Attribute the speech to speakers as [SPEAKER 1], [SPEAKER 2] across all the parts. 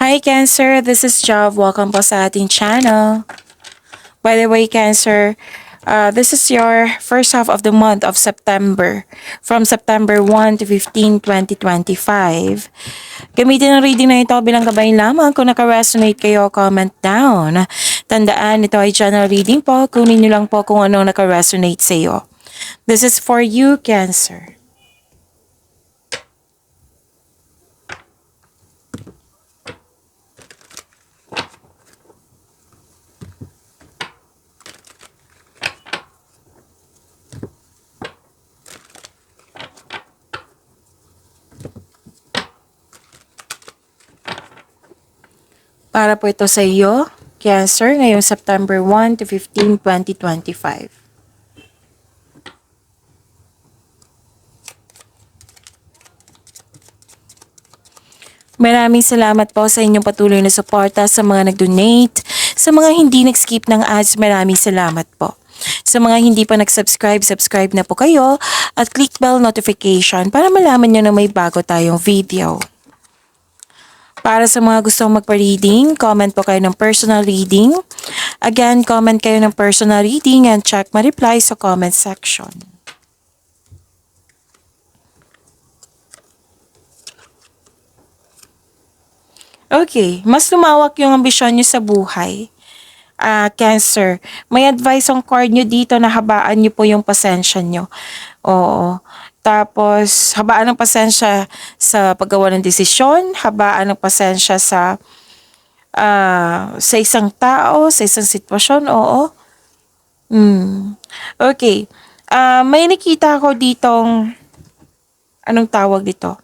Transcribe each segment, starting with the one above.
[SPEAKER 1] Hi Cancer, this is Jav. Welcome po sa ating channel. By the way, Cancer, this is your first half of the month of September. From September 1 to 15, 2025. Gamitin ang reading na ito bilang gabay lamang. Kung naka-resonate kayo, comment down. Tandaan, ito ay general reading po. Kunin nyo lang po kung ano naka-resonate sa iyo. This is for you, Cancer. Para po ito sa iyo, Cancer, ngayong September 1 to 15, 2025. Maraming salamat po sa inyong patuloy na suporta sa mga nag-donate, sa mga hindi nag-skip ng ads, maraming salamat po. Sa mga hindi pa nag-subscribe, subscribe na po kayo at click bell notification para malaman nyo na may bago tayong video. Para sa mga gustong magpa-reading, comment po kayo ng personal reading. Again, comment kayo ng personal reading and check my reply sa comment section. Okay, mas lumawak yung ambisyon nyo sa buhay. Cancer, may advice ang card nyo dito na habaan nyo po yung pasensya nyo. Oo. Tapos, habaan ng pasensya sa paggawa ng desisyon, habaan ng pasensya sa isang tao, sa isang sitwasyon, oo. Okay. May nakita ako ditong, anong tawag dito?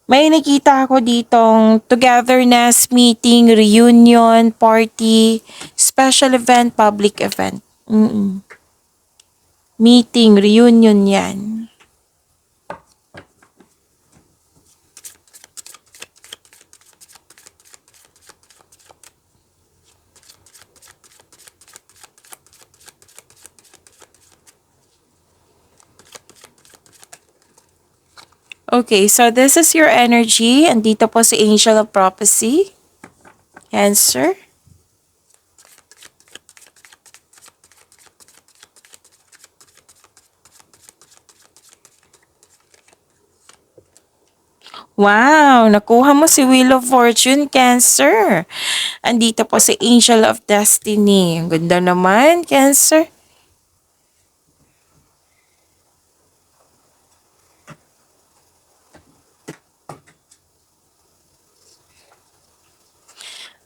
[SPEAKER 1] May nakita ako ditong togetherness, meeting, reunion, party, special event, public event. Meeting, reunion yan. Okay, so this is your energy. Andito po si Angel of Prophecy. Cancer. Wow, nakuha mo si Wheel of Fortune, Cancer. Andito po si Angel of Destiny. Ang ganda naman, Cancer.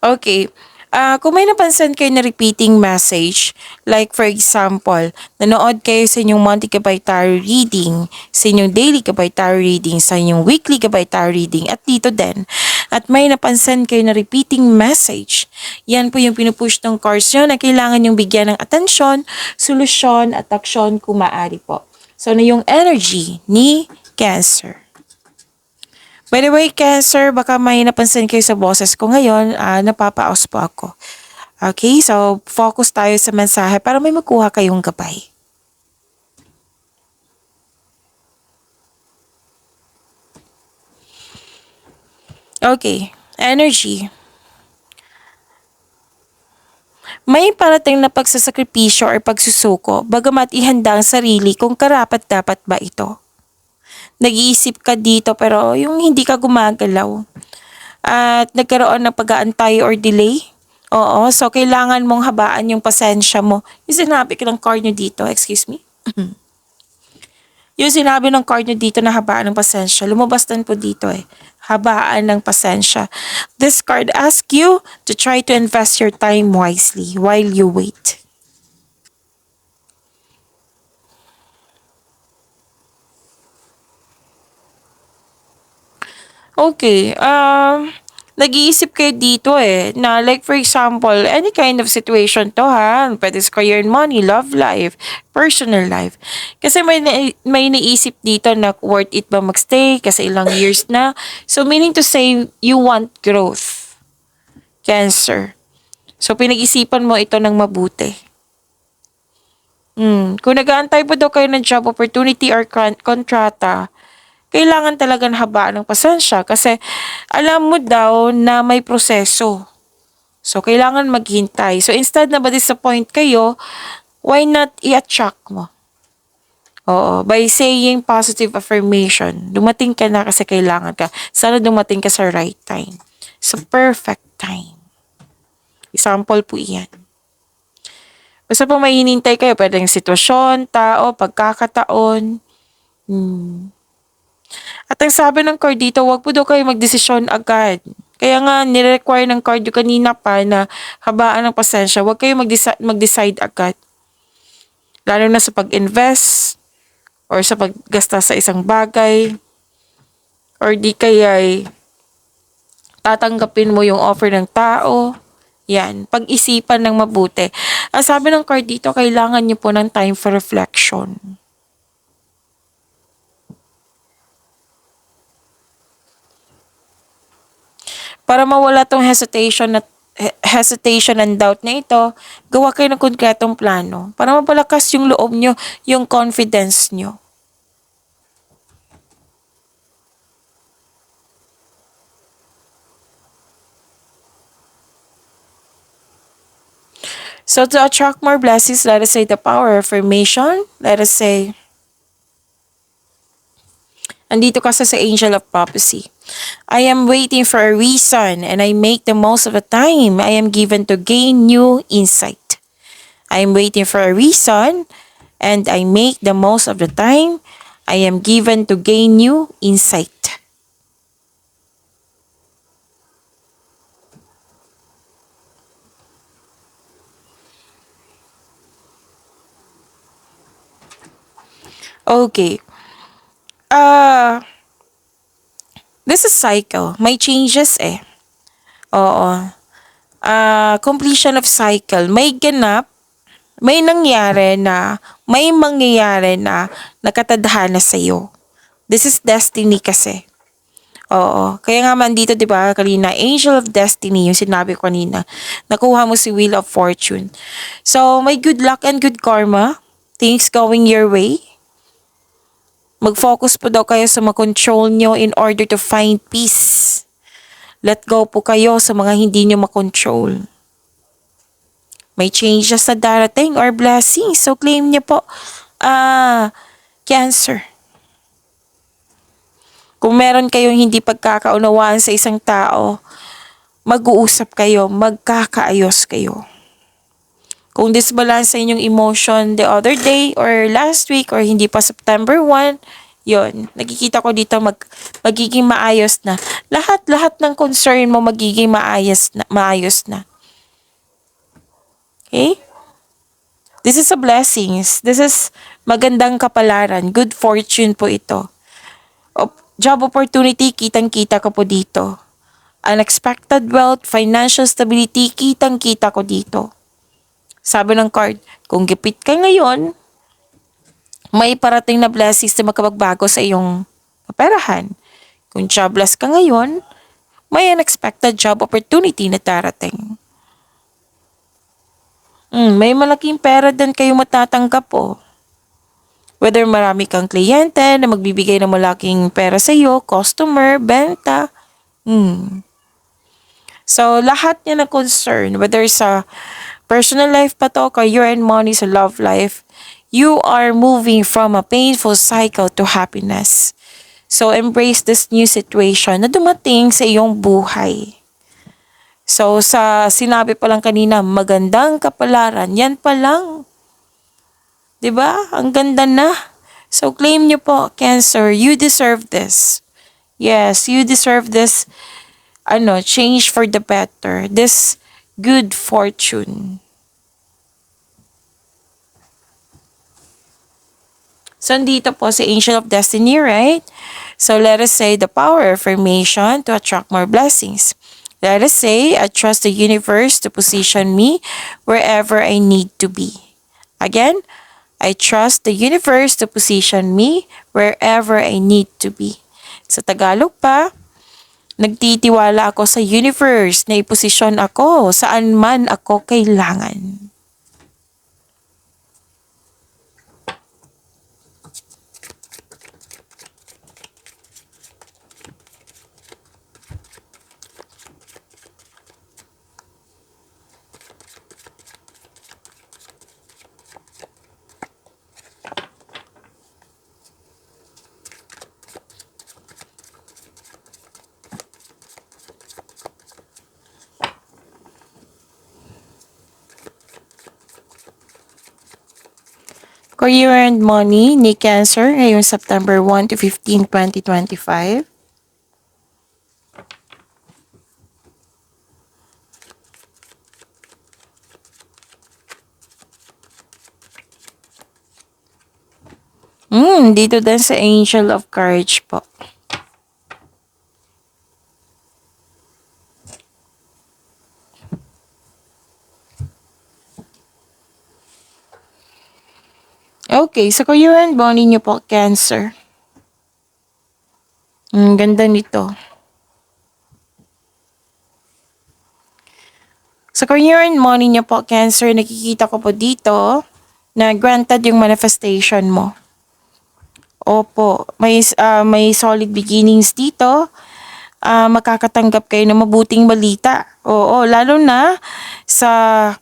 [SPEAKER 1] Okay. Kung may napansin kayo na repeating message, like for example, nanood kayo sa inyong monthly gabay tarot reading, sa inyong daily gabay tarot reading, sa inyong weekly gabay tarot reading, at dito din, at may napansin kayo na repeating message, yan po yung pinupush ng cards nyo na kailangan yung bigyan ng atensyon, solusyon, at aksyon kung maaari po. So, na yung energy ni Cancer. By the way, Cancer, baka may napansin kayo sa boses ko ngayon, napapaos po ako. Okay, so focus tayo sa mensahe para may makuha kayong gabay. Okay, energy. May parating na pagsasakripisyo or pagsusuko, bagamat ihanda ang sarili kung karapat-dapat ba ito. Nag-iisip ka dito pero yung hindi ka gumagalaw at nagkaroon ng pag-aantay or delay. Oo, so kailangan mong habaan yung pasensya mo. Yung sinabi ko ng card nyo dito, excuse me. Yung sinabi ng card nyo dito na habaan ng pasensya, lumabas din po dito habaan ng pasensya. This card asks you to try to invest your time wisely while you wait. Okay, nag-iisip kayo dito na like for example, any kind of situation to ha, pwede sa career and money, love life, personal life. Kasi may naisip dito na worth it ba magstay kasi ilang years na. So meaning to say, you want growth. Cancer. So pinag-isipan mo ito ng mabuti. Kung nag-aantay po daw kayo ng job opportunity or kontrata, kailangan talaga na habaan ng pasensya kasi alam mo daw na may proseso. So, kailangan maghintay. So, instead na ma-disappoint kayo, why not i-attract mo? Oo, by saying positive affirmation, dumating ka na kasi kailangan ka. Sana dumating ka sa right time. Sa perfect time. Example po iyan. Basta po may hinintay kayo, pwedeng sitwasyon, tao, pagkakataon. At ang sabi ng card dito, wag po daw kayo magdesisyon agad. Kaya nga, nire-require ng card yung kanina pa na habaan ng pasensya, wag kayo mag-decide agad. Lalo na sa pag-invest, or sa paggasta sa isang bagay, or di kaya tatanggapin mo yung offer ng tao. Yan, pag-isipan ng mabuti. Ang sabi ng card dito, kailangan niyo po ng time for reflection. Para mawala tong hesitation and doubt na ito, gawa kayo ng konkretong plano para mapalakas yung loob nyo, yung confidence nyo. So to attract more blessings, let us say the power of affirmation. Let us say, andito ka sa Angel of Prophecy. I am waiting for a reason and I make the most of the time I am given to gain new insight. I am waiting for a reason and I make the most of the time I am given to gain new insight. Okay. This is cycle. May changes eh. Oo. Completion of cycle. May ganap, may mangyayari na nakatadhana sa'yo. This is destiny kasi. Oo. Kaya nga man dito, di ba, kanina, Angel of Destiny, yung sinabi ko kanina. Nakuha mo si Wheel of Fortune. So, may good luck and good karma. Things going your way. Mag-focus po daw kayo sa makontrol nyo in order to find peace. Let go po kayo sa mga hindi nyo makontrol. May changes na darating or blessings. So, claim nyo po. Cancer. Kung meron kayong hindi pagkakaunawaan sa isang tao, mag-uusap kayo, magkakaayos kayo. Kung disbalance sa inyong emotion the other day or last week or hindi pa September 1, yon, nakikita ko dito magiging maayos na. Lahat ng concern mo magiging maayos na. Okay? This is a blessings. This is magandang kapalaran. Good fortune po ito. Job opportunity, kitang-kita ko po dito. Unexpected wealth, financial stability, kitang-kita ko dito. Sabi ng card, kung gipit ka ngayon, may parating na blessings na makapagbago sa iyong kaperahan. Kung jobless ka ngayon, may unexpected job opportunity na darating. May malaking pera din kayo matatanggap po. Whether marami kang kliyente na magbibigay ng malaking pera sa iyo, customer, benta. So, lahat niya na concern, whether sa personal life pa to, career and money, sa love life, you are moving from a painful cycle to happiness. So, embrace this new situation na dumating sa iyong buhay. So, sa sinabi pa lang kanina, magandang kapalaran, yan pa lang. 'Di ba? Ang ganda na. So, claim nyo po, Cancer, you deserve this. Yes, you deserve this, change for the better. This good fortune. So, dito po si Angel of Destiny, right? So, let us say the power of affirmation to attract more blessings. Let us say, I trust the universe to position me wherever I need to be. Again, I trust the universe to position me wherever I need to be. Sa Tagalog pa, nagtitiwala ako sa universe na iposisyon ako saan man ako kailangan. Career and money ni Cancer ngayong September 1 to 15, 2025. Dito din sa Angel of Courage po. Okay, sa career and money niyo po, Cancer. Ganda nito. Sa career and money niyo po, Cancer, nakikita ko po dito na granted yung manifestation mo. Opo, may solid beginnings dito. Makakatanggap kayo ng mabuting balita. Oo, lalo na sa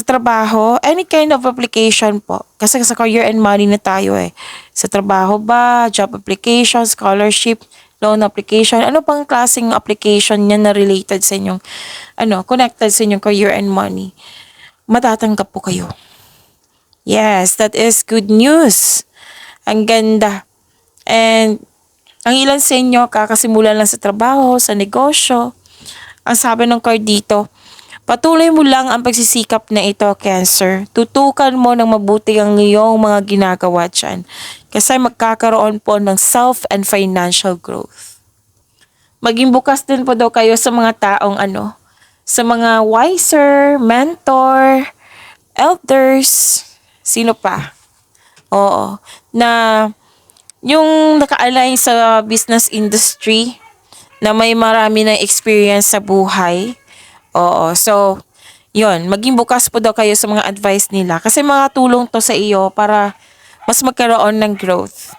[SPEAKER 1] trabaho, any kind of application po. Kasi sa career and money na tayo eh. Sa trabaho ba, job application, scholarship, loan application, ano pang klaseng application niya na related sa inyong, connected sa inyong career and money. Matatanggap po kayo. Yes, that is good news. Ang ganda. And ang ilan sa inyo kakasimula lang sa trabaho, sa negosyo. Ang sabi ng card dito, patuloy mo lang ang pagsisikap na ito, Cancer. Tutukan mo ng mabuti ang iyong mga ginagawa dyan. Kasi magkakaroon po ng self and financial growth. Maging bukas din po daw kayo sa mga taong sa mga wiser, mentor, elders, sino pa? Oo. Na yung naka-align sa business industry na may marami ng experience sa buhay. Oo. So, yun. Maging bukas po daw kayo sa mga advice nila. Kasi mga tulong to sa iyo para mas magkaroon ng growth.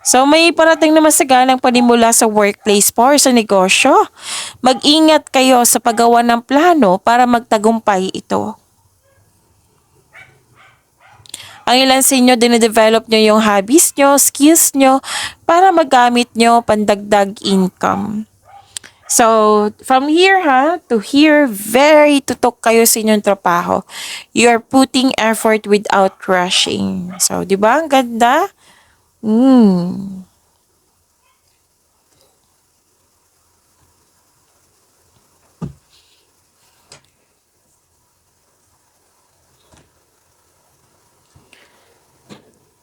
[SPEAKER 1] So, may parating naman sa ganang panimula sa workplace or sa negosyo. Mag-ingat kayo sa paggawa ng plano para magtagumpay ito. Ang ilan sa inyo, dine-develop nyo yung hobbies nyo, skills nyo, para magamit nyo pandagdag income. So, from here to here, very tutok kayo sa inyong trabaho. You are putting effort without rushing. So, di ba? Ang ganda?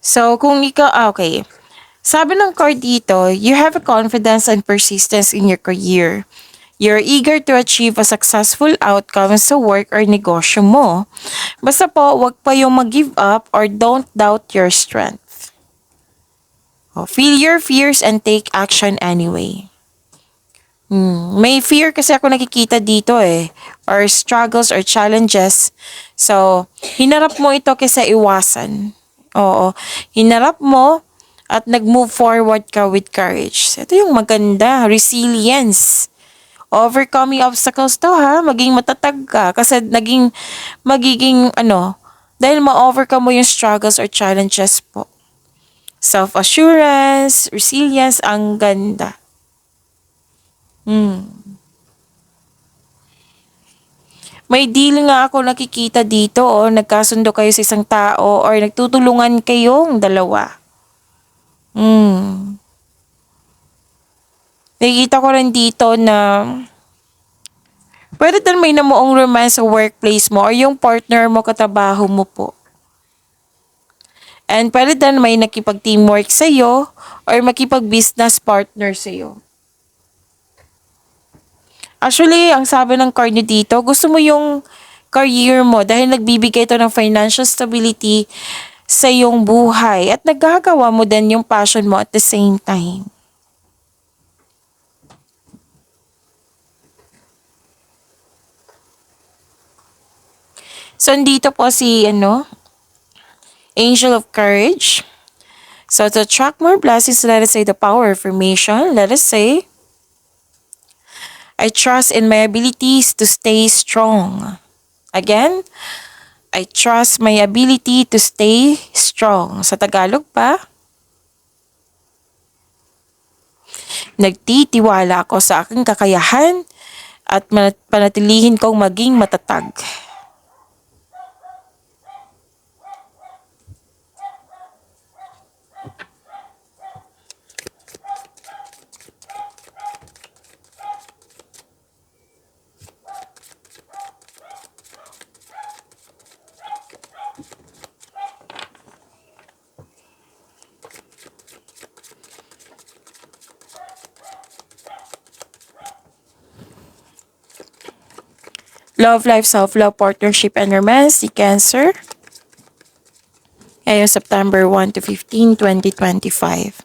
[SPEAKER 1] So, kung ikaw, okay. Sabi ng card dito, you have a confidence and persistence in your career. You're eager to achieve a successful outcome sa work or negosyo mo. Basta po, wag pa yung mag-give up or don't doubt your strength. Feel your fears and take action anyway. May fear kasi ako nakikita dito eh. Or struggles or challenges. So, hinarap mo ito kaysa iwasan. Oo. Hinarap mo at nag-move forward ka with courage. Ito yung maganda. Resilience. Overcoming obstacles to ha. Maging matatag ka. Kasi magiging dahil ma-overcome mo yung struggles or challenges po. Self-assurance, resilience, ang ganda. May deal nga ako nakikita dito nagkasundo kayo sa isang tao or nagtutulungan kayong dalawa. Nakikita ko rin dito na pwede din may namuong romance sa workplace mo or yung partner mo, katrabaho mo po. And pwede din may nakipag-teamwork sa'yo or makipag-business partner sa'yo. Actually, ang sabi ng card nyo dito, gusto mo yung career mo dahil nagbibigay ito ng financial stability sa iyong buhay at nagagawa mo din yung passion mo at the same time. So, dito po si, Angel of Courage. So, to attract more blessings, let us say the power of affirmation. Let us say, I trust in my abilities to stay strong. Again, I trust my ability to stay strong. Sa Tagalog pa, nagtitiwala ako sa aking kakayahan at panatilihin kong maging matatag. Love life, self-love, partnership, and romance, si Cancer. Ngayon, September 1 to 15, 2025.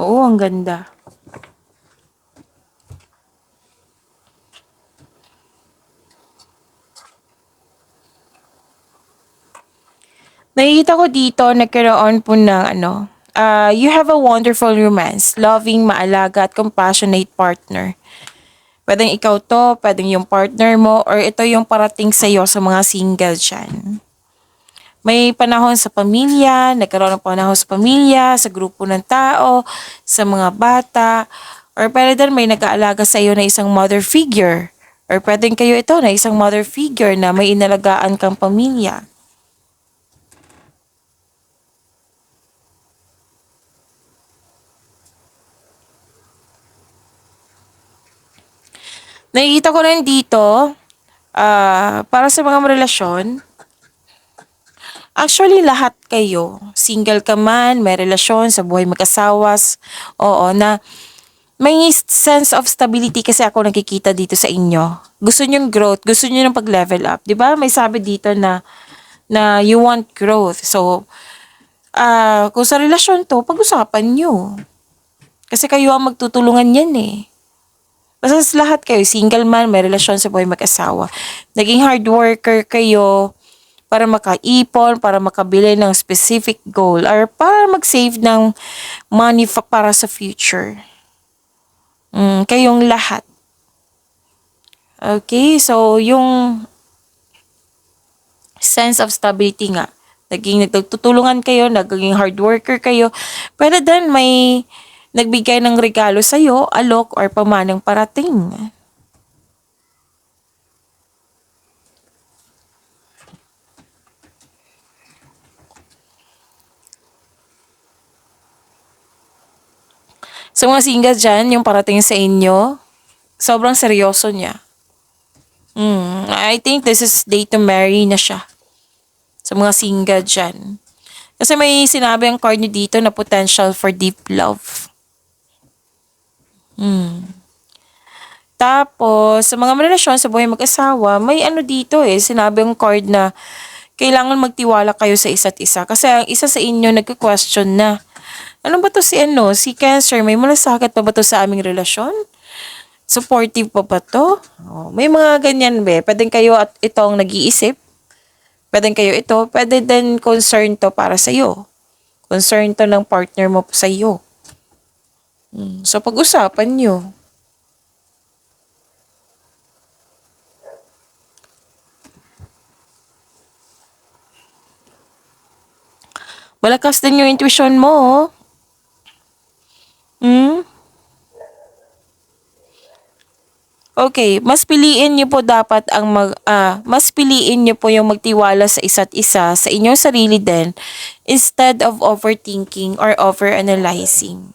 [SPEAKER 1] Oo, ang ganda. Nakikita ko dito, nagkaroon po ng you have a wonderful romance, loving, maalaga at compassionate partner. Pwedeng ikaw to, pwedeng yung partner mo, or ito yung parating sa'yo sa mga single dyan. May panahon sa pamilya, nagkaroon ng panahon sa pamilya, sa grupo ng tao, sa mga bata, or pwede din may nag-aalaga sa iyo na isang mother figure. Or pwedeng kayo ito na isang mother figure na may inalagaan kang pamilya. Nakikita ko rin dito, para sa mga relasyon, actually lahat kayo, single ka man, may relasyon, sa buhay mag-asawas, oo, na may sense of stability kasi ako nakikita dito sa inyo. Gusto niyo yung growth, gusto niyo ng pag-level up. 'Di ba? May sabi dito na you want growth. So, kung sa relasyon to, pag-usapan niyo. Kasi kayo ang magtutulungan yan eh. Basta sa lahat kayo, single man, may relasyon sa buhay mag-asawa. Naging hard worker kayo para makaipon, para makabili ng specific goal, or para mag-save ng money para sa future. Kayong lahat. Okay, so yung sense of stability nga. Nagtutulungan kayo, naging hard worker kayo. Pero then may nagbigay ng regalo sa'yo, alok, or pamanang parating. Sa mga single dyan, yung parating sa inyo, sobrang seryoso niya. I think this is date to marry na siya. Sa mga single dyan. Kasi may sinabi ang card niyo dito na potential for deep love. Tapos, sa mga relasyon sa buhay mag-asawa, may dito sinabi ang card na kailangan magtiwala kayo sa isa't isa. Kasi ang isa sa inyo nagka-question na, ano ba to si Cancer, may malasakit pa ba to sa aming relasyon? Supportive pa ba to? Oh, may mga ganyan Pwedeng kayo at itong nag-iisip. Pwedeng kayo ito. Pwede din concern to para sa'yo. Concern to ng partner mo sa'yo. So, pag-usapan nyo. Malakas din yung intuition mo. Okay, mas piliin niyo po dapat mas piliin niyo po yung magtiwala sa isa't isa, sa inyong sarili din, instead of overthinking or overanalyzing.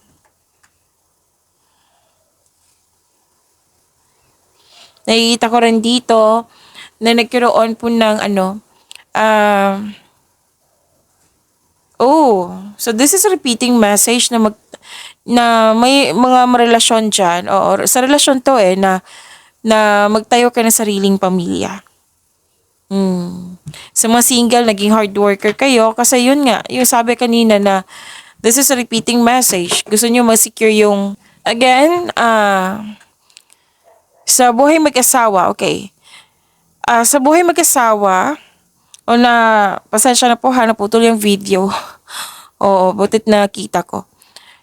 [SPEAKER 1] Nakikita ko rin dito na nagkaroon po ng so this is a repeating message na may mga relasyon dyan, o sa relasyon to na magtayo ka ng sariling pamilya. Sa mga single, naging hard worker kayo kasi yun nga, yung sabi kanina na this is a repeating message. Gusto nyo ma-secure yung, again, sa buhay mag-asawa, okay. Sa buhay mag-asawa, pasensya na po naputol yung video. Oo, butit na kita ko.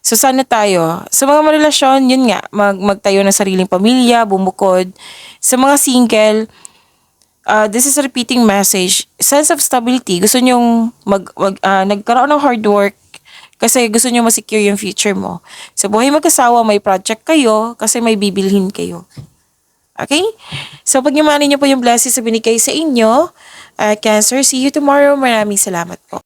[SPEAKER 1] So, sana tayo, sa mga relasyon, yun nga, magtayo ng sariling pamilya, bumukod. Sa mga single, this is a repeating message. Sense of stability. Gusto nyong nagkaroon ng hard work kasi gusto nyo ma-secure yung future mo. Sa buhay mag-asawa, may project kayo kasi may bibilhin kayo. Okay? So, pag-imanin nyo po yung blessings na binigay sa inyo, Cancer, see you tomorrow. Maraming salamat po.